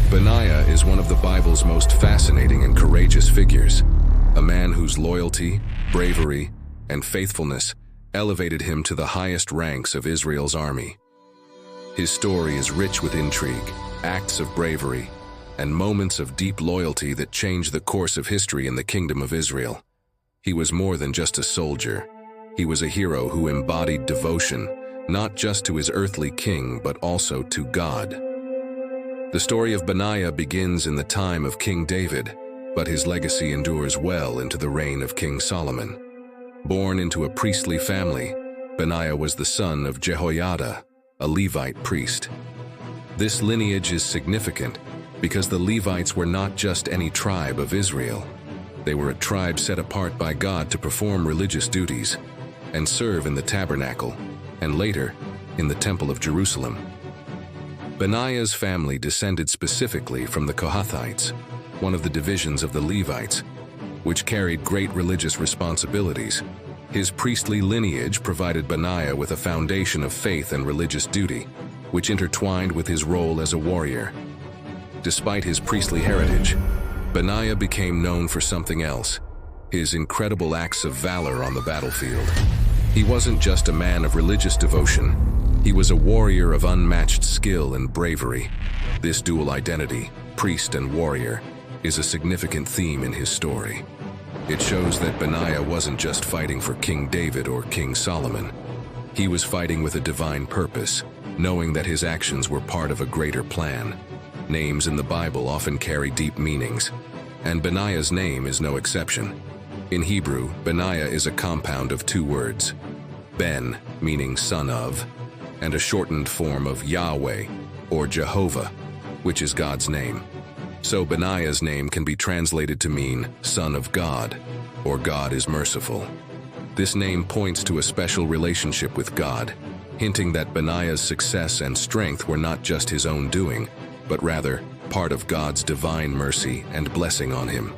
Benaiah is one of the Bible's most fascinating and courageous figures, a man whose loyalty, bravery, and faithfulness elevated him to the highest ranks of Israel's army. His story is rich with intrigue, acts of bravery, and moments of deep loyalty that changed the course of history in the Kingdom of Israel. He was more than just a soldier. He was a hero who embodied devotion, not just to his earthly king, but also to God. The story of Benaiah begins in the time of King David, but his legacy endures well into the reign of King Solomon. Born into a priestly family, Benaiah was the son of Jehoiada, a Levite priest. This lineage is significant because the Levites were not just any tribe of Israel. They were a tribe set apart by God to perform religious duties and serve in the tabernacle, and later, in the Temple of Jerusalem. Benaiah's family descended specifically from the Kohathites, one of the divisions of the Levites, which carried great religious responsibilities. His priestly lineage provided Benaiah with a foundation of faith and religious duty, which intertwined with his role as a warrior. Despite his priestly heritage, Benaiah became known for something else: his incredible acts of valor on the battlefield. He wasn't just a man of religious devotion. He was a warrior of unmatched skill and bravery. This dual identity, priest and warrior, is a significant theme in his story. It shows that Benaiah wasn't just fighting for King David or King Solomon. He was fighting with a divine purpose, knowing that his actions were part of a greater plan. Names in the Bible often carry deep meanings, and Benaiah's name is no exception. In Hebrew, Benaiah is a compound of two words: Ben, meaning son of, and a shortened form of Yahweh, or Jehovah, which is God's name. So Benaiah's name can be translated to mean son of God, or God is merciful. This name points to a special relationship with God, hinting that Benaiah's success and strength were not just his own doing, but rather part of God's divine mercy and blessing on him.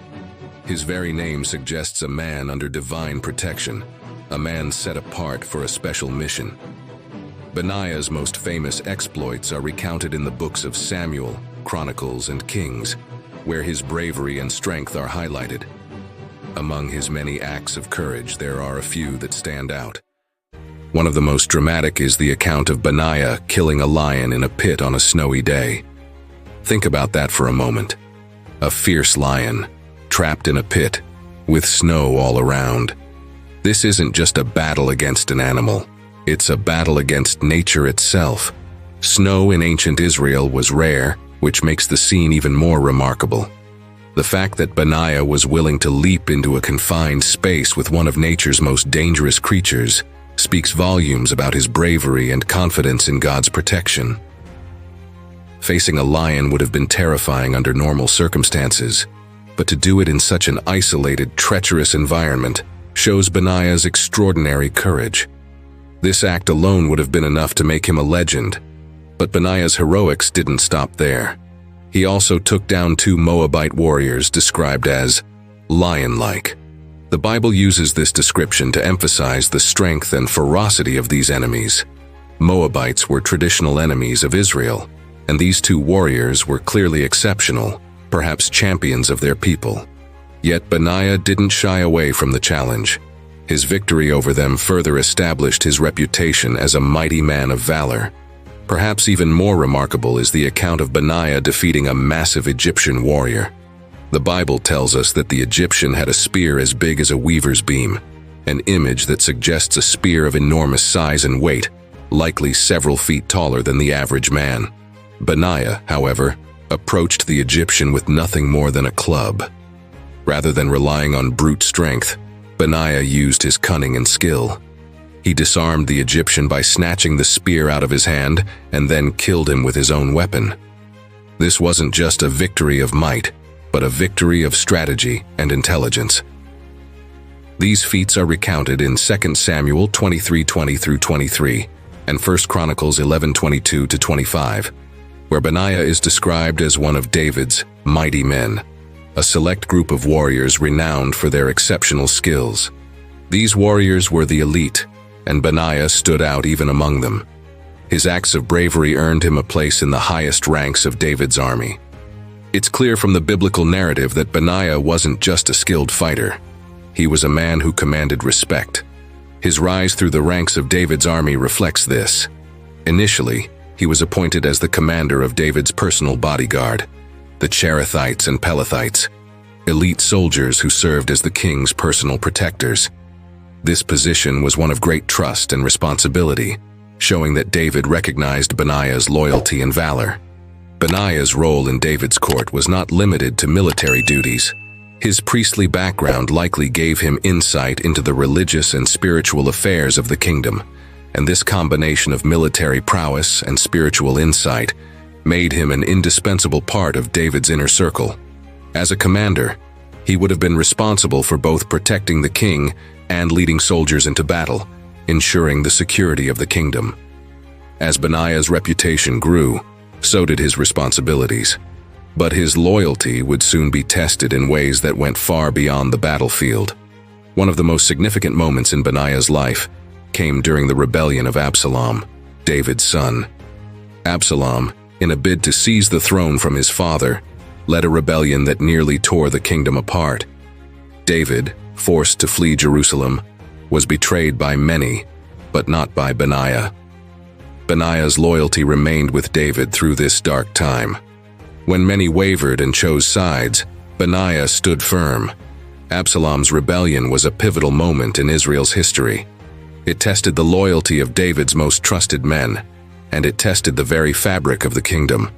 His very name suggests a man under divine protection, a man set apart for a special mission. Benaiah's most famous exploits are recounted in the books of Samuel, Chronicles, and Kings, where his bravery and strength are highlighted. Among his many acts of courage, there are a few that stand out. One of the most dramatic is the account of Benaiah killing a lion in a pit on a snowy day. Think about that for a moment. A fierce lion, trapped in a pit, with snow all around. This isn't just a battle against an animal. It's a battle against nature itself. Snow in ancient Israel was rare, which makes the scene even more remarkable. The fact that Benaiah was willing to leap into a confined space with one of nature's most dangerous creatures speaks volumes about his bravery and confidence in God's protection. Facing a lion would have been terrifying under normal circumstances, but to do it in such an isolated, treacherous environment shows Benaiah's extraordinary courage. This act alone would have been enough to make him a legend, but Benaiah's heroics didn't stop there. He also took down two Moabite warriors described as lion-like. The Bible uses this description to emphasize the strength and ferocity of these enemies. Moabites were traditional enemies of Israel, and these two warriors were clearly exceptional, perhaps champions of their people. Yet Benaiah didn't shy away from the challenge. His victory over them further established his reputation as a mighty man of valor. Perhaps even more remarkable is the account of Benaiah defeating a massive Egyptian warrior. The Bible tells us that the Egyptian had a spear as big as a weaver's beam, an image that suggests a spear of enormous size and weight, likely several feet taller than the average man. Benaiah, however, approached the Egyptian with nothing more than a club. Rather than relying on brute strength, Benaiah used his cunning and skill. He disarmed the Egyptian by snatching the spear out of his hand and then killed him with his own weapon. This wasn't just a victory of might, but a victory of strategy and intelligence. These feats are recounted in 2 Samuel 23:20-23 and 1 Chronicles 11:22-25, where Benaiah is described as one of David's mighty men, a select group of warriors renowned for their exceptional skills. These warriors were the elite, and Benaiah stood out even among them. His acts of bravery earned him a place in the highest ranks of David's army. It's clear from the biblical narrative that Benaiah wasn't just a skilled fighter. He was a man who commanded respect. His rise through the ranks of David's army reflects this. Initially, he was appointed as the commander of David's personal bodyguard, the Cherethites and Pelethites, elite soldiers who served as the king's personal protectors. This position was one of great trust and responsibility, showing that David recognized Benaiah's loyalty and valor. Benaiah's role in David's court was not limited to military duties. His priestly background likely gave him insight into the religious and spiritual affairs of the kingdom, and this combination of military prowess and spiritual insight made him an indispensable part of David's inner circle. As a commander, he would have been responsible for both protecting the king and leading soldiers into battle, ensuring the security of the kingdom. As Benaiah's reputation grew, so did his responsibilities. But his loyalty would soon be tested in ways that went far beyond the battlefield. One of the most significant moments in Benaiah's life came during the rebellion of Absalom, David's son. Absalom, in a bid to seize the throne from his father, led a rebellion that nearly tore the kingdom apart. David, forced to flee Jerusalem, was betrayed by many, but not by Benaiah. Benaiah's loyalty remained with David through this dark time. When many wavered and chose sides, Benaiah stood firm. Absalom's rebellion was a pivotal moment in Israel's history. It tested the loyalty of David's most trusted men, and it tested the very fabric of the kingdom.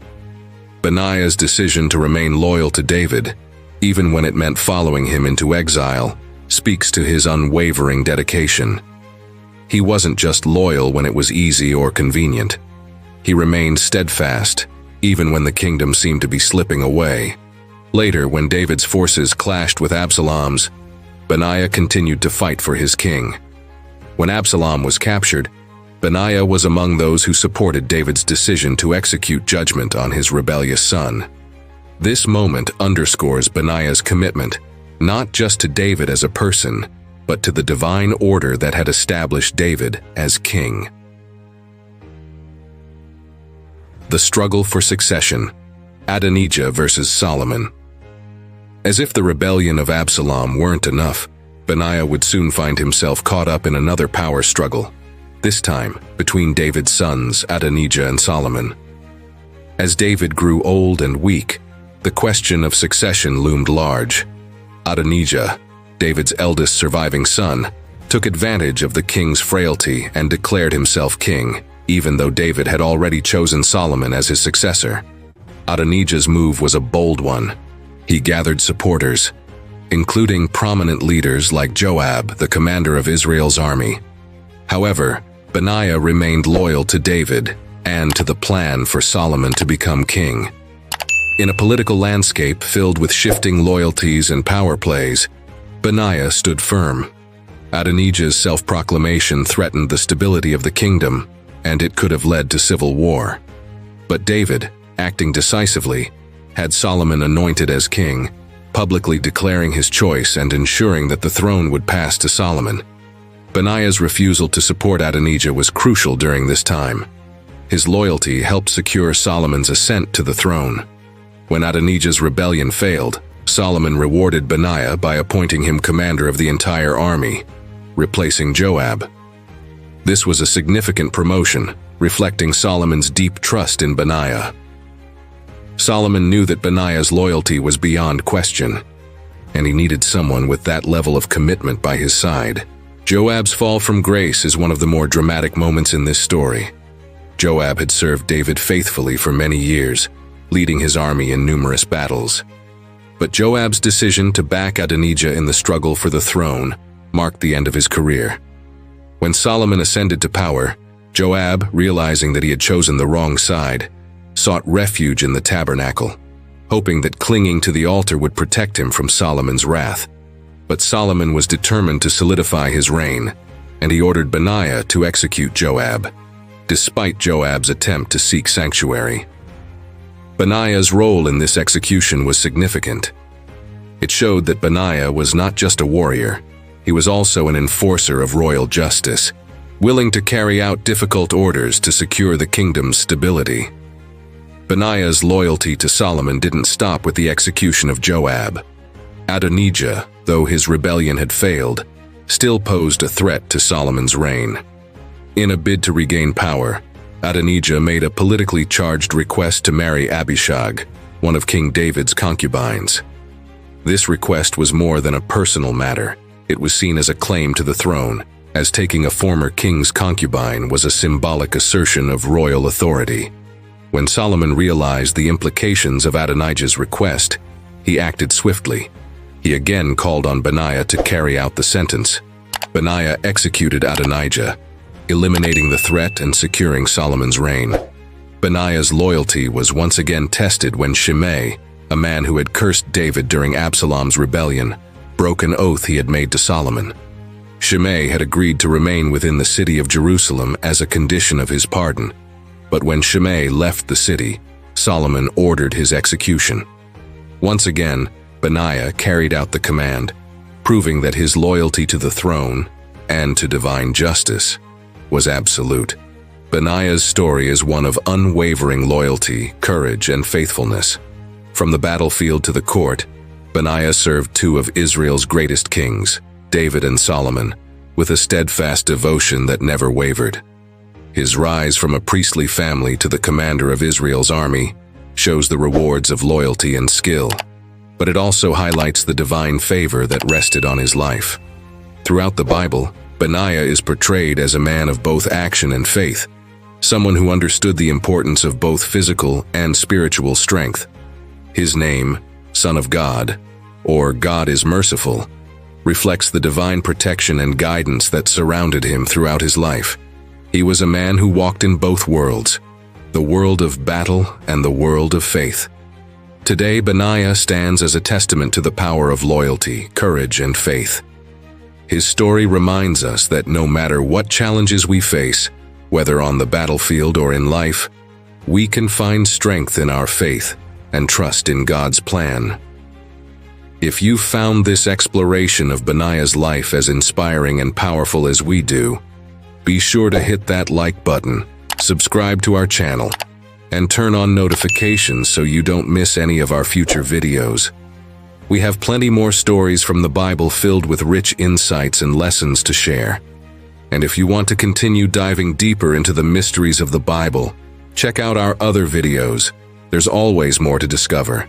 Benaiah's decision to remain loyal to David, even when it meant following him into exile, speaks to his unwavering dedication. He wasn't just loyal when it was easy or convenient. He remained steadfast, even when the kingdom seemed to be slipping away. Later, when David's forces clashed with Absalom's, Benaiah continued to fight for his king. When Absalom was captured, Benaiah was among those who supported David's decision to execute judgment on his rebellious son. This moment underscores Benaiah's commitment, not just to David as a person, but to the divine order that had established David as king. The struggle for succession, Adonijah versus Solomon. As if the rebellion of Absalom weren't enough, Benaiah would soon find himself caught up in another power struggle, this time between David's sons, Adonijah and Solomon. As David grew old and weak, the question of succession loomed large. Adonijah, David's eldest surviving son, took advantage of the king's frailty and declared himself king, even though David had already chosen Solomon as his successor. Adonijah's move was a bold one. He gathered supporters, including prominent leaders like Joab, the commander of Israel's army. However, Benaiah remained loyal to David and to the plan for Solomon to become king. In a political landscape filled with shifting loyalties and power plays, Benaiah stood firm. Adonijah's self-proclamation threatened the stability of the kingdom, and it could have led to civil war. But David, acting decisively, had Solomon anointed as king, publicly declaring his choice and ensuring that the throne would pass to Solomon. Benaiah's refusal to support Adonijah was crucial during this time. His loyalty helped secure Solomon's ascent to the throne. When Adonijah's rebellion failed, Solomon rewarded Benaiah by appointing him commander of the entire army, replacing Joab. This was a significant promotion, reflecting Solomon's deep trust in Benaiah. Solomon knew that Benaiah's loyalty was beyond question, and he needed someone with that level of commitment by his side. Joab's fall from grace is one of the more dramatic moments in this story. Joab had served David faithfully for many years, leading his army in numerous battles. But Joab's decision to back Adonijah in the struggle for the throne marked the end of his career. When Solomon ascended to power, Joab, realizing that he had chosen the wrong side, sought refuge in the tabernacle, hoping that clinging to the altar would protect him from Solomon's wrath. But Solomon was determined to solidify his reign, and he ordered Benaiah to execute Joab, despite Joab's attempt to seek sanctuary. Benaiah's role in this execution was significant. It showed that Benaiah was not just a warrior, he was also an enforcer of royal justice, willing to carry out difficult orders to secure the kingdom's stability. Benaiah's loyalty to Solomon didn't stop with the execution of Joab. Adonijah, though his rebellion had failed, still posed a threat to Solomon's reign. In a bid to regain power, Adonijah made a politically charged request to marry Abishag, one of King David's concubines. This request was more than a personal matter. It was seen as a claim to the throne, as taking a former king's concubine was a symbolic assertion of royal authority. When Solomon realized the implications of Adonijah's request, he acted swiftly. He again called on Benaiah to carry out the sentence. Benaiah executed Adonijah, eliminating the threat and securing Solomon's reign. Benaiah's loyalty was once again tested when Shimei, a man who had cursed David during Absalom's rebellion, broke an oath he had made to Solomon. Shimei had agreed to remain within the city of Jerusalem as a condition of his pardon. But when Shimei left the city, Solomon ordered his execution. Once again, Benaiah carried out the command, proving that his loyalty to the throne and to divine justice was absolute. Benaiah's story is one of unwavering loyalty, courage, and faithfulness. From the battlefield to the court, Benaiah served two of Israel's greatest kings, David and Solomon, with a steadfast devotion that never wavered. His rise from a priestly family to the commander of Israel's army shows the rewards of loyalty and skill, but it also highlights the divine favor that rested on his life. Throughout the Bible, Benaiah is portrayed as a man of both action and faith, someone who understood the importance of both physical and spiritual strength. His name, Son of God, or God is Merciful, reflects the divine protection and guidance that surrounded him throughout his life. He was a man who walked in both worlds, the world of battle and the world of faith. Today, Benaiah stands as a testament to the power of loyalty, courage, and faith. His story reminds us that no matter what challenges we face, whether on the battlefield or in life, we can find strength in our faith and trust in God's plan. If you found this exploration of Benaiah's life as inspiring and powerful as we do, be sure to hit that like button, subscribe to our channel, and turn on notifications so you don't miss any of our future videos. We have plenty more stories from the Bible filled with rich insights and lessons to share. And if you want to continue diving deeper into the mysteries of the Bible, check out our other videos. There's always more to discover.